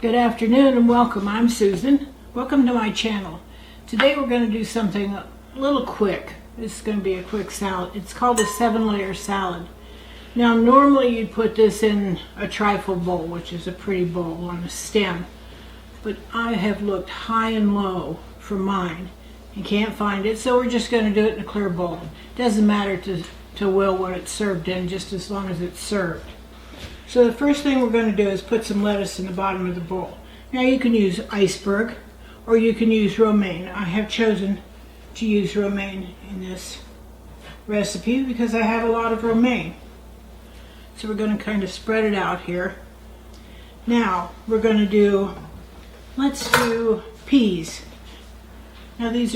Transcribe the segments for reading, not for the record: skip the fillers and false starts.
Good afternoon and welcome. I'm Susan. Welcome to my channel. Today we're going to do something a little quick. This is going to be a quick salad. It's called a 7-layer salad. Now normally you'd put this in a trifle bowl, which is a pretty bowl on a stem. But I have looked high and low for mine and can't find it, so we're just going to do it in a clear bowl. It doesn't matter to Will what it's served in, just as long as it's served. So the first thing we're going to do is put some lettuce in the bottom of the bowl. Now you can use iceberg or you can use romaine. I have chosen to use romaine in this recipe because I have a lot of romaine. So we're going to kind of spread it out here. Now we're going to do, let's do peas. Now these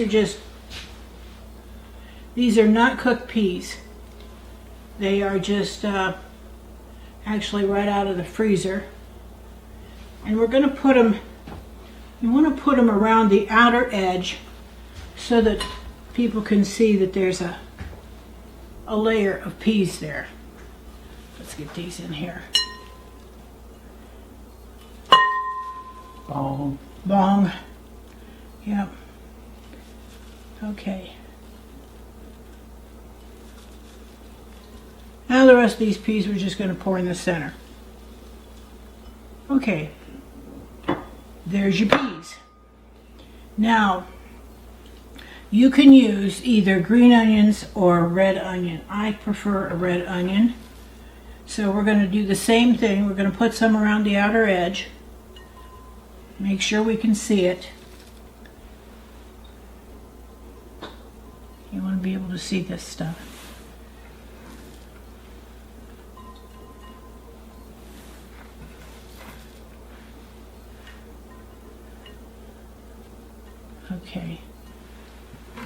are not cooked peas. They are just actually right out of the freezer, and we're going to put them, you want to put them around the outer edge so that people can see that there's a layer of peas there. Let's get these in here. Bong. Bong. Yep. Okay. Now the rest of these peas we're just going to pour in the center. Okay, there's your peas. Now, you can use either green onions or red onion. I prefer a red onion. So we're going to do the same thing. We're going to put some around the outer edge. Make sure we can see it. You want to be able to see this stuff. Okay. I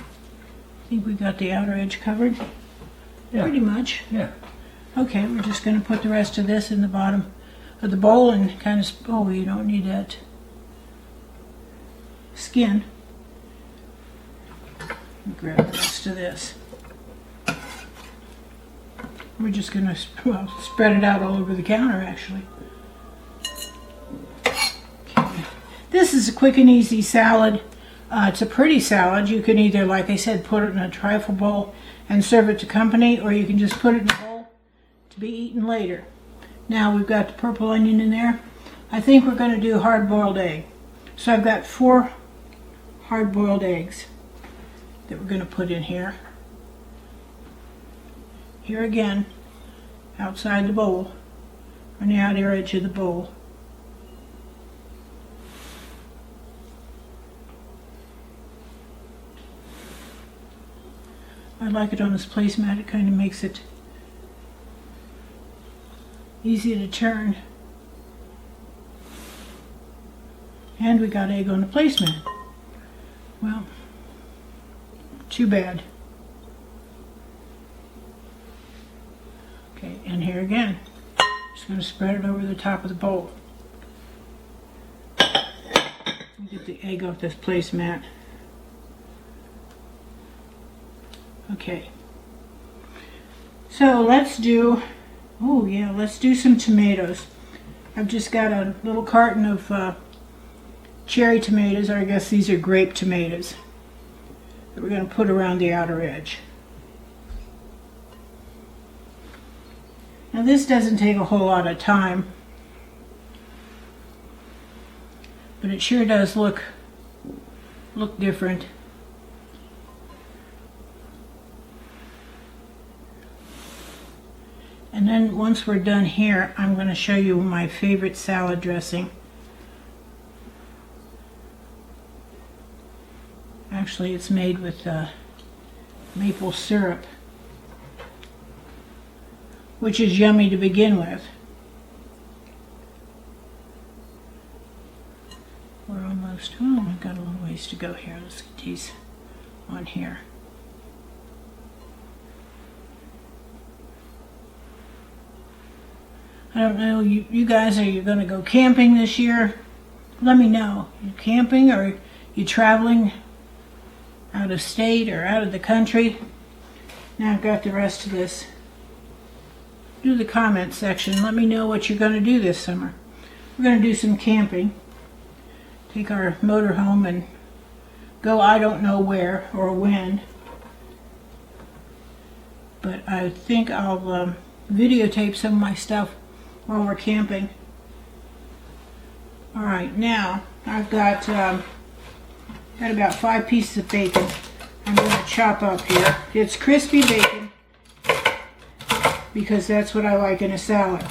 think we got the outer edge covered. Yeah. Pretty much. Yeah. Okay, we're just going to put the rest of this in the bottom of the bowl and kind of, oh, you don't need that skin. Grab the rest of this. We're just going to, well, spread it out all over the counter, actually. Okay. This is a quick and easy salad. It's a pretty salad. You can either, like I said, put it in a trifle bowl and serve it to company, or you can just put it in a bowl to be eaten later. Now we've got the purple onion in there. I think we're going to do hard-boiled egg. So I've got 4 hard-boiled eggs that we're going to put in here. Here again, outside the bowl, on the outer edge of the bowl. I like it on this placemat. It kind of makes it easy to turn. And we got egg on the placemat. Well, too bad. Okay, and here again. Just going to spread it over the top of the bowl. Get the egg off this placemat. Okay, so let's do some tomatoes. I've just got a little carton of cherry tomatoes, or I guess these are grape tomatoes, that we're going to put around the outer edge. Now this doesn't take a whole lot of time, but it sure does look different. And then once we're done here, I'm going to show you my favorite salad dressing. Actually, it's made with maple syrup, which is yummy to begin with. We're almost, oh, we've got a little ways to go here. Let's get these on here. I don't know, you guys, are you going to go camping this year? Let me know. You camping, or you traveling out of state or out of the country? Now I've got the rest of this. Do the comment section. Let me know what you're going to do this summer. We're going to do some camping. take our motor home and go I don't know where or when. But I think I'll videotape some of my stuff while we're camping. Alright, now I've got about 5 pieces of bacon I'm going to chop up here. It's crispy bacon because that's what I like in a salad.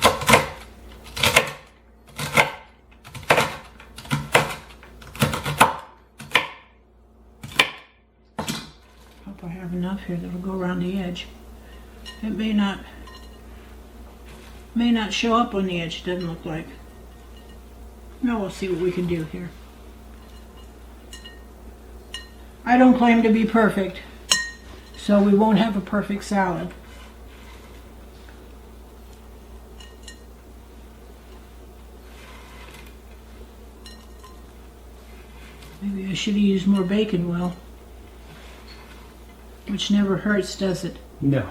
Hope I have enough here that'll go around the edge. It may not show up on the edge, it doesn't look like. Now we'll see what we can do here. I don't claim to be perfect, so we won't have a perfect salad. Maybe I should have used more bacon, Will. Which never hurts, does it? No,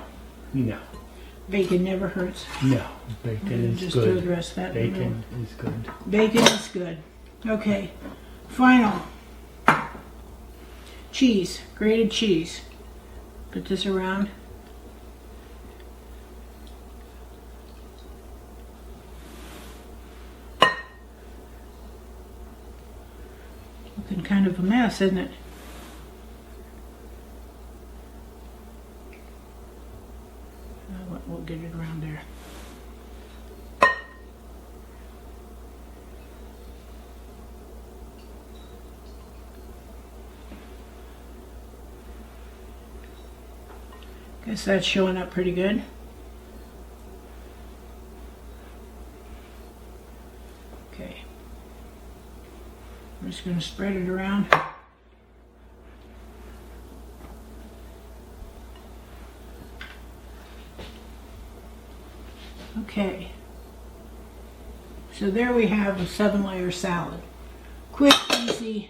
no. Bacon never hurts. No, bacon is just good. throw the rest of that in the Bacon is good. Bacon is good. Okay, final. Cheese, grated cheese. Put this around. Looking kind of a mess, isn't it? We'll get it around there. Guess that's showing up pretty good. Okay. I'm just going to spread it around. Okay. So there we have a 7-layer salad. Quick, easy,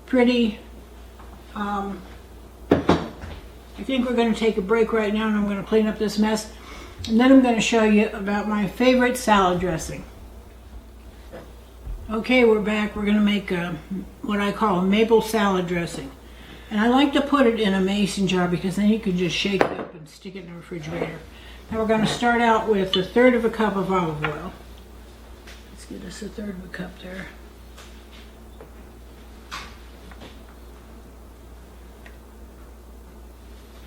pretty. I think we're going to take a break right now and I'm going to clean up this mess. And then I'm going to show you about my favorite salad dressing. Okay, we're back. We're going to make what I call a maple salad dressing. And I like to put it in a mason jar because then you can just shake it up and stick it in the refrigerator. Now we're going to start out with 1/3 cup of olive oil. Let's get us 1/3 cup there.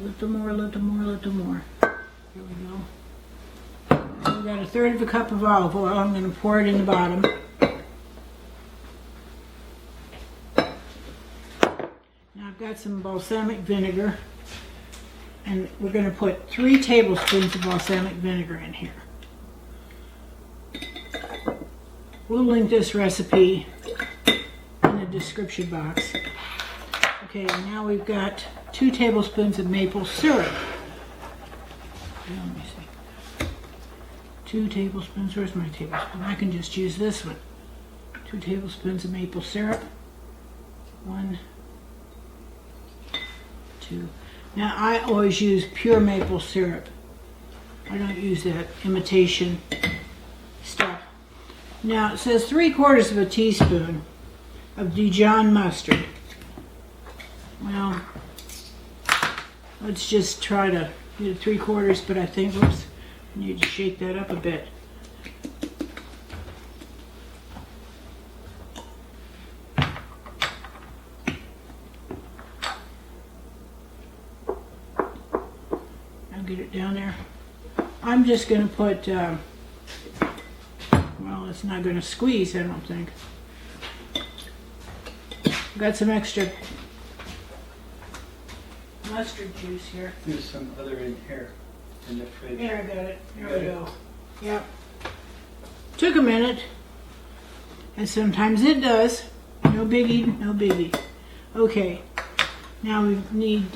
Little more, little more, little more. Here we go. So we got 1/3 cup of olive oil. I'm going to pour it in the bottom. Now I've got some balsamic vinegar. And we're going to put 3 tablespoons of balsamic vinegar in here. We'll link this recipe in the description box. Okay, now we've got 2 tablespoons of maple syrup. Let me see. 2 tablespoons. Where's my tablespoon? I can just use this one. 2 tablespoons of maple syrup. 1, 2. Now I always use pure maple syrup. I don't use that imitation stuff. Now it says 3/4 teaspoon of Dijon mustard. Well, let's just try to get 3/4, but I think I need to shake that up a bit. Get it down there. I'm just going to put, well, it's not going to squeeze, I don't think. Got some extra mustard juice here. There's some other in here in the fridge. There, I got it. There we go. Yep. Took a minute. And sometimes it does. No biggie, no biggie. Okay. Now we need,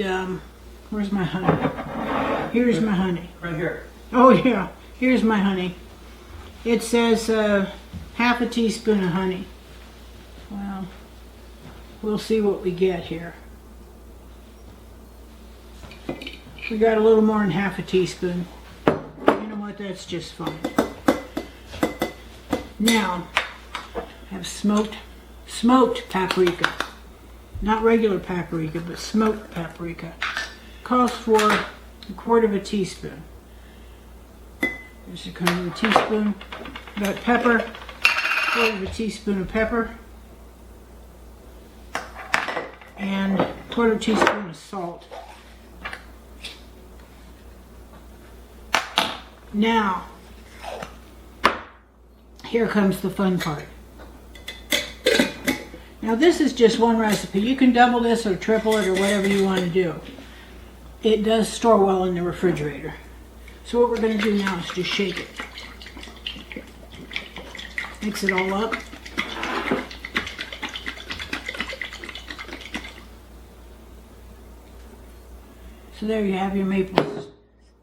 where's my honey? Here's my honey. Right here. Oh yeah, here's my honey. It says 1/2 teaspoon of honey. Well, we'll see what we get here. We got a little more than 1/2 teaspoon. You know what, that's just fine. Now, I have smoked smoked paprika. Not regular paprika, but smoked paprika. Calls for 1/4 teaspoon. There's a 1/4 teaspoon. Got pepper, 1/4 teaspoon of pepper, and 1/4 teaspoon of salt. Now, here comes the fun part. Now this is just one recipe. You can double this or triple it or whatever you want to do. It does store well in the refrigerator. So what we're going to do now is just shake it. Mix it all up. So there you have your maple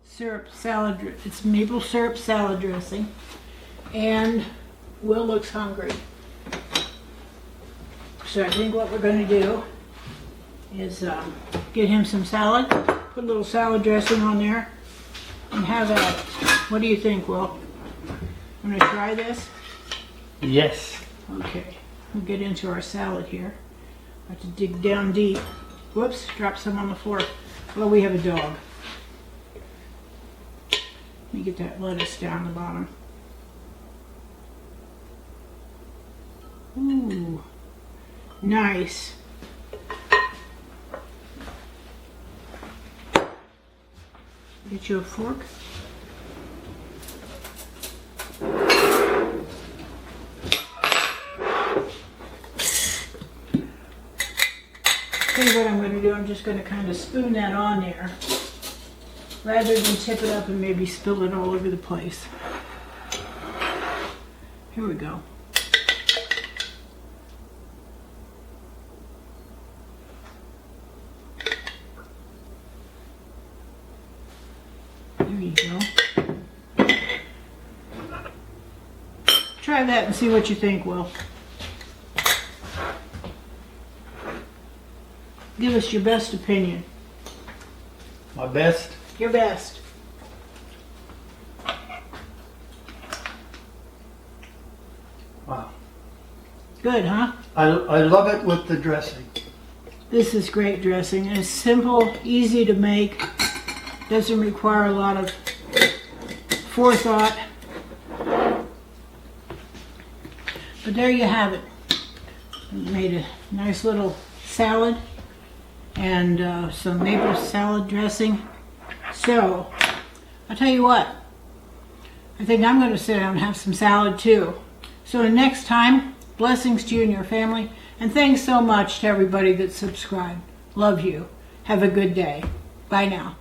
syrup salad. It's maple syrup salad dressing. And Will looks hungry. So I think what we're going to do is get him some salad, put a little salad dressing on there, and have at it. What do you think, Will? Want to try this? Yes. Okay, we'll get into our salad here. I have to dig down deep. Whoops, drop some on the floor. Well, we have a dog. Let me get that lettuce down the bottom. Ooh, nice. Get you a fork. Tell you what I'm going to do, I'm just going to kind of spoon that on there rather than tip it up and maybe spill it all over the place. Here we go. There you go. Try that and see what you think, Will. Give us your best opinion. My best? Your best. Wow. Good, huh? I love it with the dressing. This is great dressing. It's simple, easy to make. Doesn't require a lot of forethought. But there you have it. Made a nice little salad and some maple salad dressing. So, I'll tell you what. I think I'm going to sit down and have some salad too. So next time, blessings to you and your family. And thanks so much to everybody that subscribed. Love you. Have a good day. Bye now.